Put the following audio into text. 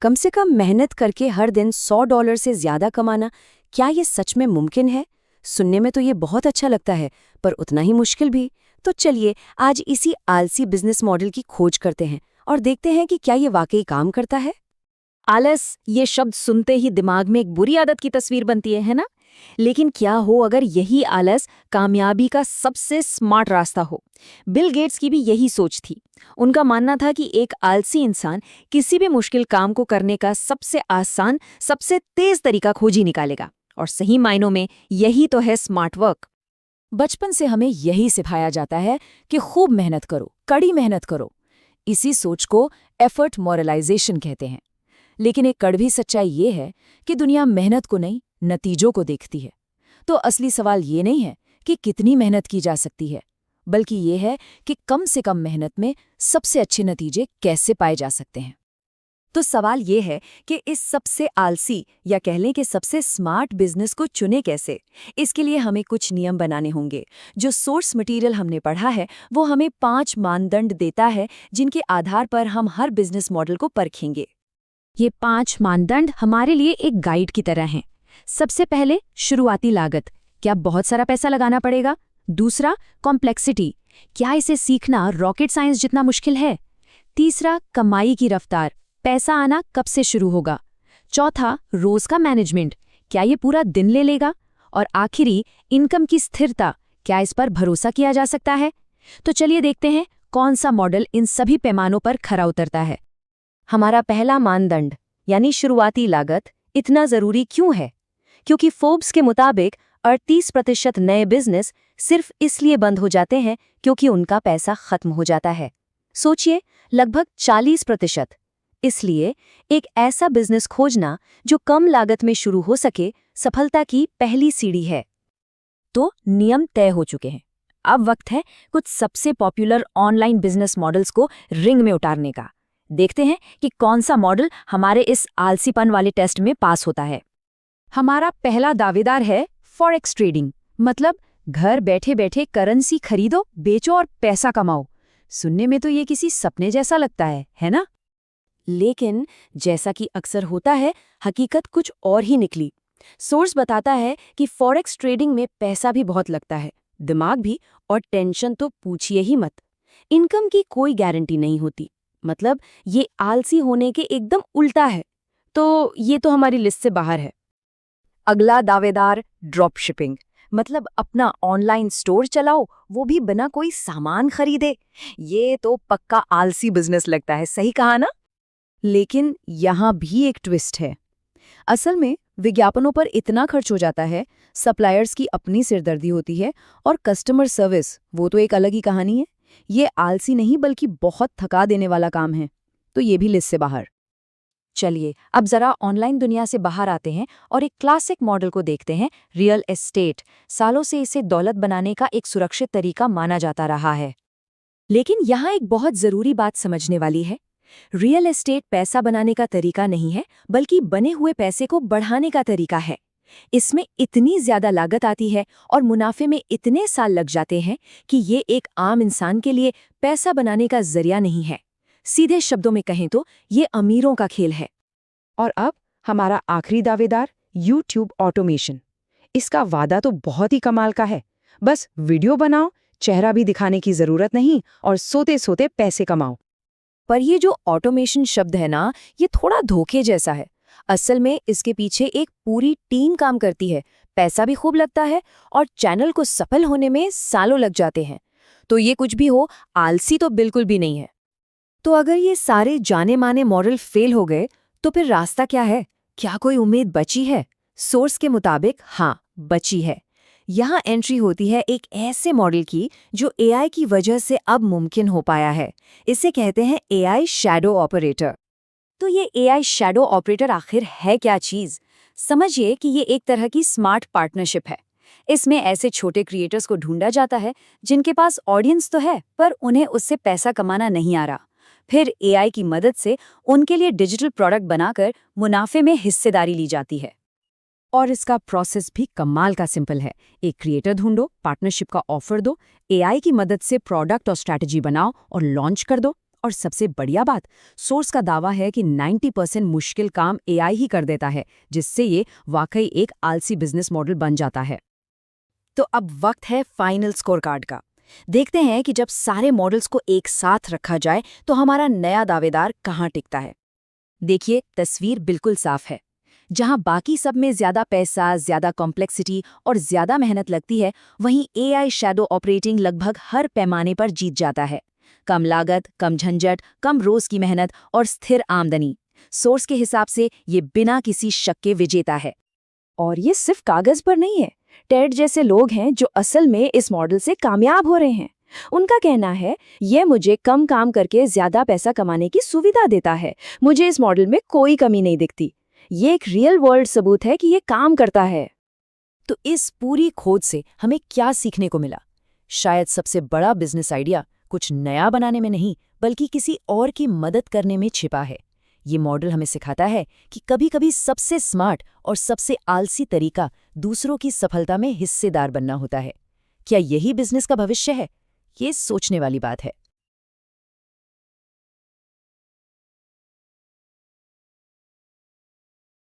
कम से कम मेहनत करके हर दिन $100 से ज्यादा कमाना, क्या ये सच में मुमकिन है? सुनने में तो ये बहुत अच्छा लगता है, पर उतना ही मुश्किल भी। तो चलिए आज इसी आलसी बिजनेस मॉडल की खोज करते हैं और देखते हैं कि क्या ये वाकई काम करता है। आलस, ये शब्द सुनते ही दिमाग में एक बुरी आदत की तस्वीर बनती है ना? लेकिन क्या हो अगर यही आलस कामयाबी का सबसे स्मार्ट रास्ता हो? बिल गेट्स की भी यही सोच थी। उनका मानना था कि एक आलसी इंसान किसी भी मुश्किल काम को करने का सबसे आसान, सबसे तेज तरीका खोज ही निकालेगा। और सही मायनों में यही तो है स्मार्ट वर्क। बचपन से हमें यही सिखाया जाता है कि खूब मेहनत करो, कड़ी मेहनत करो। इसी सोच को एफर्ट मॉरलाइजेशन कहते हैं। लेकिन एक कड़वी सच्चाई ये है कि दुनिया मेहनत को नहीं, नतीजों को देखती है। तो असली सवाल ये नहीं है कि कितनी मेहनत की जा सकती है, बल्कि ये है कि कम से कम मेहनत में सबसे अच्छे नतीजे कैसे पाए जा सकते हैं। तो सवाल ये है कि इस सबसे आलसी या कह लें कि सबसे स्मार्ट बिजनेस को चुने कैसे। इसके लिए हमें कुछ नियम बनाने होंगे। जो सोर्स मटेरियल हमने पढ़ा है वो हमें 5 मानदंड देता है, जिनके आधार पर हम हर बिजनेस मॉडल को परखेंगे। ये 5 मानदंड हमारे लिए एक गाइड की तरह हैं। सबसे पहले शुरुआती लागत, क्या बहुत सारा पैसा लगाना पड़ेगा? दूसरा, कॉम्प्लेक्सिटी, क्या इसे सीखना रॉकेट साइंस जितना मुश्किल है? तीसरा, कमाई की रफ्तार, पैसा आना कब से शुरू होगा? चौथा, रोज का मैनेजमेंट, क्या ये पूरा दिन ले लेगा? और आखिरी, इनकम की स्थिरता, क्या इस पर भरोसा किया जा सकता है? तो चलिए देखते हैं कौन सा मॉडल इन सभी पैमानों पर खरा उतरता है। हमारा पहला मानदंड यानी शुरुआती लागत इतना जरूरी क्यों है? क्योंकि फोर्ब्स के मुताबिक 38% नए बिजनेस सिर्फ इसलिए बंद हो जाते हैं क्योंकि उनका पैसा खत्म हो जाता है। सोचिए, लगभग 40%। इसलिए एक ऐसा बिजनेस खोजना जो कम लागत में शुरू हो सके, सफलता की पहली सीढ़ी है। तो नियम तय हो चुके हैं। अब वक्त है कुछ सबसे पॉपुलर ऑनलाइन बिजनेस मॉडल्स को रिंग में उतारने का। देखते हैं कि कौन सा मॉडल हमारे इस आलसीपन वाले टेस्ट में पास होता है। हमारा पहला दावेदार है फॉरेक्स ट्रेडिंग, मतलब घर बैठे बैठे करेंसी खरीदो, बेचो और पैसा कमाओ। सुनने में तो ये किसी सपने जैसा लगता है ना? लेकिन जैसा कि अक्सर होता है, हकीकत कुछ और ही निकली। सोर्स बताता है कि फॉरेक्स ट्रेडिंग में पैसा भी बहुत लगता है, दिमाग भी, और टेंशन तो पूछिए ही मत। इनकम की कोई गारंटी नहीं होती, मतलब ये आलसी होने के एकदम उल्टा है। तो ये तो हमारी लिस्ट से बाहर है। अगला दावेदार ड्रॉप शिपिंग, मतलब अपना ऑनलाइन स्टोर चलाओ, वो भी बिना कोई सामान खरीदे। ये तो पक्का आलसी बिजनेस लगता है, सही कहा ना? लेकिन यहाँ भी एक ट्विस्ट है। असल में विज्ञापनों पर इतना खर्च हो जाता है, सप्लायर्स की अपनी सिरदर्दी होती है, और कस्टमर सर्विस वो तो एक अलग ही कहानी है। ये आलसी नहीं बल्कि बहुत थका देने वाला काम है। तो ये भी लिस्ट से बाहर। चलिए अब जरा ऑनलाइन दुनिया से बाहर आते हैं और एक क्लासिक मॉडल को देखते हैं, रियल एस्टेट। सालों से इसे दौलत बनाने का एक सुरक्षित तरीका माना जाता रहा है। लेकिन यहाँ एक बहुत जरूरी बात समझने वाली है। रियल एस्टेट पैसा बनाने का तरीका नहीं है, बल्कि बने हुए पैसे को बढ़ाने का तरीका है। इसमें इतनी ज्यादा लागत आती है और मुनाफे में इतने साल लग जाते हैं कि ये एक आम इंसान के लिए पैसा बनाने का जरिया नहीं है। सीधे शब्दों में कहें तो ये अमीरों का खेल है। और अब हमारा आखिरी दावेदार, YouTube ऑटोमेशन। इसका वादा तो बहुत ही कमाल का है। बस वीडियो बनाओ, चेहरा भी दिखाने की जरूरत नहीं, और सोते सोते पैसे कमाओ। पर ये जो ऑटोमेशन शब्द है ना, ये थोड़ा धोखे जैसा है। असल में इसके पीछे एक पूरी टीम काम करती है, पैसा भी खूब लगता है, और चैनल को सफल होने में सालों लग जाते हैं। तो ये कुछ भी हो, आलसी तो बिल्कुल भी नहीं है। तो अगर ये सारे जाने माने मॉडल फेल हो गए, तो फिर रास्ता क्या है? क्या कोई उम्मीद बची है? सोर्स के मुताबिक हाँ, बची है। यहाँ एंट्री होती है एक ऐसे मॉडल की जो एआई की वजह से अब मुमकिन हो पाया है। इसे कहते हैं एआई शैडो ऑपरेटर। तो ये एआई शैडो ऑपरेटर आखिर है क्या चीज? समझिए कि ये एक तरह की स्मार्ट पार्टनरशिप है। इसमें ऐसे छोटे क्रिएटर्स को ढूंढा जाता है जिनके पास ऑडियंस तो है, पर उन्हें उससे पैसा कमाना नहीं आ रहा। फिर एआई की मदद से उनके लिए डिजिटल प्रोडक्ट बनाकर मुनाफे में हिस्सेदारी ली जाती है। और इसका प्रोसेस भी कमाल का सिंपल है। एक क्रिएटर ढूंढो, पार्टनरशिप का ऑफर दो, एआई की मदद से प्रोडक्ट और स्ट्रैटेजी बनाओ और लॉन्च कर दो, और सबसे बढ़िया बात, सोर्स का दावा है कि 90% मुश्किल काम एआई ही कर देता है, जिससे ये वाकई एक आलसी बिजनेस मॉडल बन जाता है। तो अब वक्त है फाइनल स्कोर कार्ड का। देखते हैं कि जब सारे मॉडल्स को एक साथ रखा जाए तो हमारा नया दावेदार कहाँ टिकता है। देखिए, तस्वीर बिल्कुल साफ है। जहां बाकी सब में ज्यादा पैसा, ज्यादा कॉम्प्लेक्सिटी और ज्यादा मेहनत लगती है, वहीं एआई शैडो ऑपरेटिंग लगभग हर पैमाने पर जीत जाता है। कम लागत, कम झंझट, कम रोज की मेहनत और स्थिर आमदनी। सोर्स के हिसाब से ये बिना किसी शक के विजेता है। और ये सिर्फ कागज पर नहीं है। टेड जैसे लोग हैं जो असल में इस मॉडल से कामयाब हो रहे हैं। उनका कहना है, ये मुझे कम काम करके ज्यादा पैसा कमाने की सुविधा देता है। मुझे इस मॉडल में कोई कमी नहीं दिखती। ये एक रियल वर्ल्ड सबूत है कि ये काम करता है। तो इस पूरी खोज से हमें क्या सीखने को मिला? शायद सबसे बड़ा बिजनेस आइडिया कुछ नया बनाने में नहीं, बल्कि किसी और की मदद करने में छिपा है। ये मॉडल हमें सिखाता है कि कभी-कभी सबसे स्मार्ट और सबसे आलसी तरीका दूसरों की सफलता में हिस्सेदार बनना होता है। क्या यही बिजनेस का भविष्य है? ये सोचने वाली बात है।